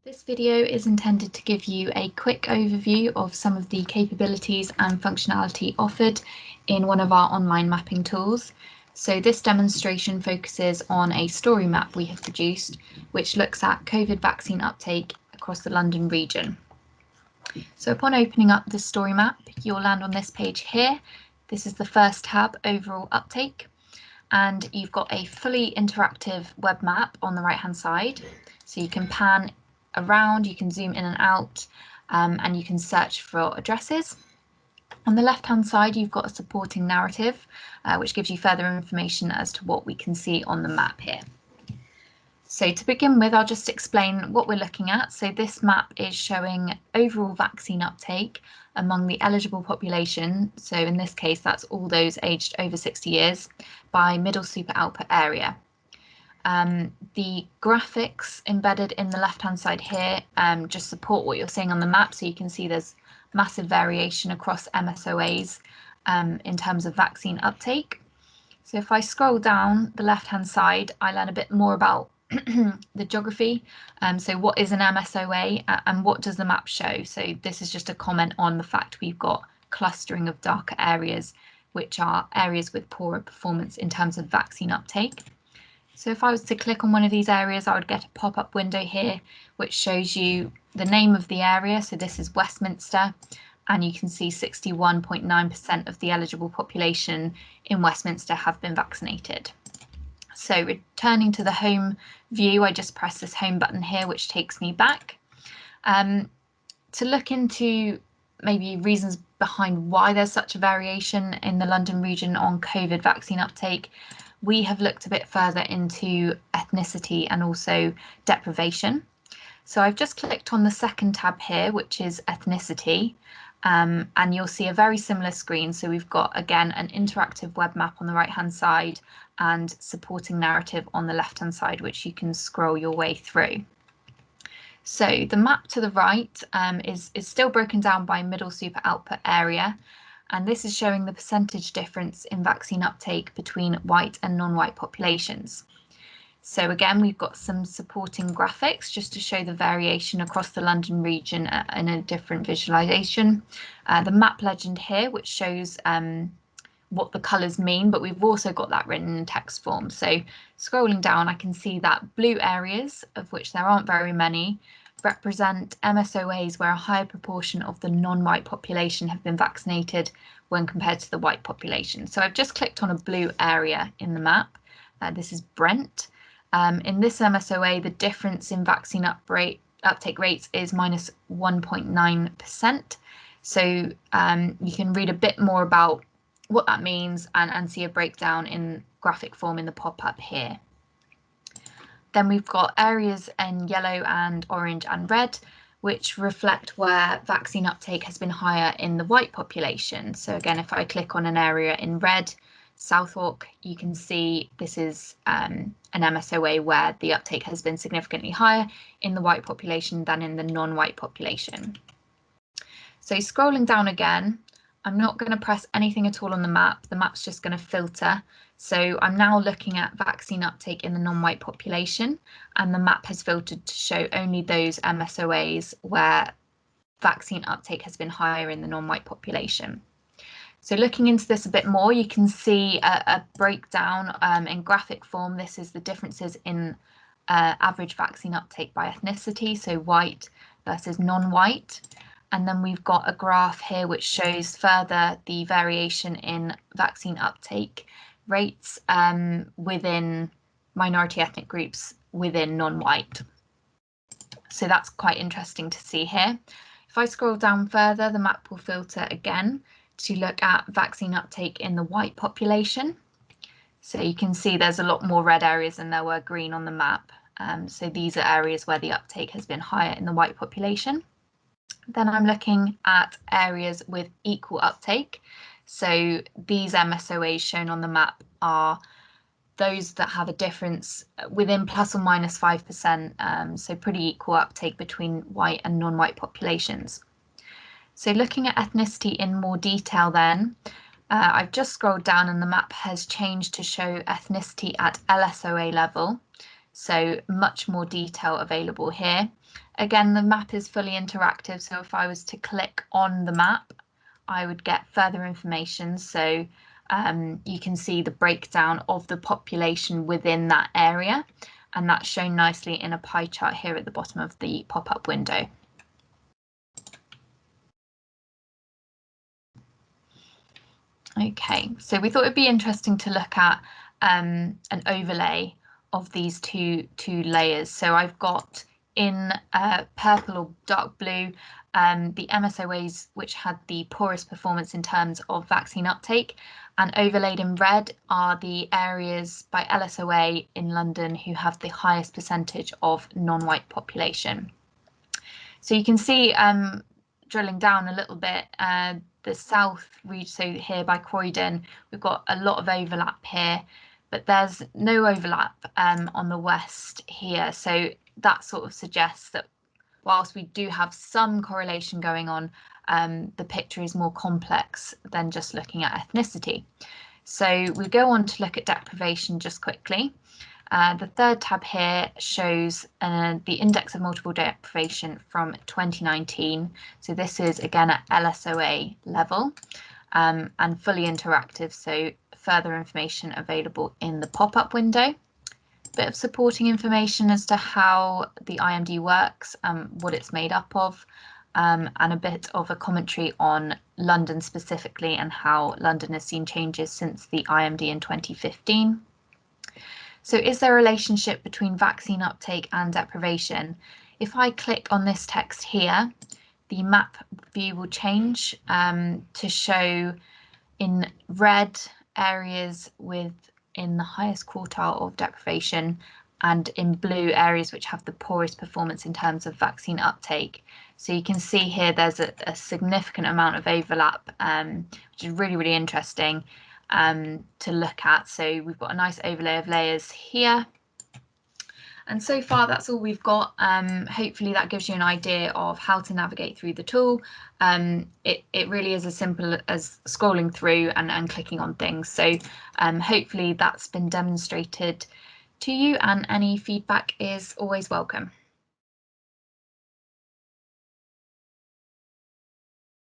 This video is intended to give you a quick overview of some of the capabilities and functionality offered in one of our online mapping tools. So this demonstration focuses on a story map we have produced, which looks at COVID vaccine uptake across the London region. So upon opening up the story map, you'll land on this page here. This is the first tab, Overall Uptake, and you've got a fully interactive web map on the right-hand side. So you can pan around, you can zoom in and out, and you can search for addresses. On the left-hand side, you've got a supporting narrative, which gives you further information as to what we can see on the map here. So to begin with, I'll just explain what we're looking at. So this map is showing overall vaccine uptake among the eligible population. So in this case, that's all those aged over 60 years by middle super output area. The graphics embedded in the left-hand side here just support what you're seeing on the map. So you can see there's massive variation across MSOAs in terms of vaccine uptake. So if I scroll down the left-hand side, I learn a bit more about the geography. So what is an MSOA and what does the map show? So this is just a comment on the fact we've got clustering of darker areas, which are areas with poorer performance in terms of vaccine uptake. So if I was to click on one of these areas, I would get a pop-up window here, which shows you the name of the area. So this is Westminster, and you can see 61.9% of the eligible population in Westminster have been vaccinated. So returning to the home view, I just press this home button here, which takes me back. To look into maybe reasons behind why there's such a variation in the London region on COVID vaccine uptake, we have looked a bit further into ethnicity and also deprivation. So I've just clicked on the second tab here, which is ethnicity, and you'll see a very similar screen. So we've got, again, an interactive web map on the right-hand side and supporting narrative on the left-hand side, which you can scroll your way through. So the map to the right is still broken down by middle super output area, and this is showing the percentage difference in vaccine uptake between white and non-white populations. So again, we've got some supporting graphics just to show the variation across the London region in a different visualisation. The map legend here, which shows what the colours mean, but we've also got that written in text form. So scrolling down, I can see that blue areas, of which there aren't very many, represent MSOAs where a higher proportion of the non-white population have been vaccinated when compared to the white population. So I've just clicked on a blue area in the map. This is Brent. In this MSOA, the difference in vaccine uptake rates is minus 1.9%. So you can read a bit more about what that means and see a breakdown in graphic form in the pop-up here. Then we've got areas in yellow and orange and red, which reflect where vaccine uptake has been higher in the white population. So again, if I click on an area in red, Southwark, you can see this is an MSOA where the uptake has been significantly higher in the white population than in the non-white population. So scrolling down again, I'm not going to press anything at all on the map. The map's just going to filter. So I'm now looking at vaccine uptake in the non-white population, and the map has filtered to show only those MSOAs where vaccine uptake has been higher in the non-white population. So looking into this a bit more, you can see a breakdown in graphic form. This is the differences in average vaccine uptake by ethnicity, so white versus non-white. And then we've got a graph here which shows further the variation in vaccine uptake rates within minority ethnic groups within non-white. So that's quite interesting to see here. If I scroll down further, the map will filter again to look at vaccine uptake in the white population. So you can see there's a lot more red areas than there were green on the map. So these are areas where the uptake has been higher in the white population. Then I'm looking at areas with equal uptake. So these MSOAs shown on the map are those that have a difference within plus or minus 5%, so pretty equal uptake between white and non-white populations. So looking at ethnicity in more detail then, I've just scrolled down and the map has changed to show ethnicity at LSOA level. So much more detail available here. Again, the map is fully interactive, so if I was to click on the map, I would get further information. So you can see the breakdown of the population within that area, and that's shown nicely in a pie chart here at the bottom of the pop-up window. Okay, so we thought it'd be interesting to look at an overlay of these two layers. So I've got in purple or dark blue the MSOAs which had the poorest performance in terms of vaccine uptake, and overlaid in red are the areas by LSOA in London who have the highest percentage of non-white population. So you can see, drilling down a little bit, the south region, so here by Croydon, we've got a lot of overlap here, but there's no overlap on the west here. So that sort of suggests that whilst we do have some correlation going on, the picture is more complex than just looking at ethnicity. So we go on to look at deprivation just quickly. The third tab here shows the index of multiple deprivation from 2019. So this is again at LSOA level and fully interactive, so further information available in the pop-up window. Bit of supporting information as to how the IMD works, what it's made up of, and a bit of a commentary on London specifically and how London has seen changes since the IMD in 2015. So is there a relationship between vaccine uptake and deprivation? If I click on this text here, the map view will change to show in red areas in the highest quartile of deprivation, and in blue areas which have the poorest performance in terms of vaccine uptake. So you can see here there's a significant amount of overlap, which is really, really interesting to look at. So we've got a nice overlay of layers here. And so far that's all we've got. Hopefully that gives you an idea of how to navigate through the tool. It really is as simple as scrolling through and clicking on things. So hopefully that's been demonstrated to you, and any feedback is always welcome.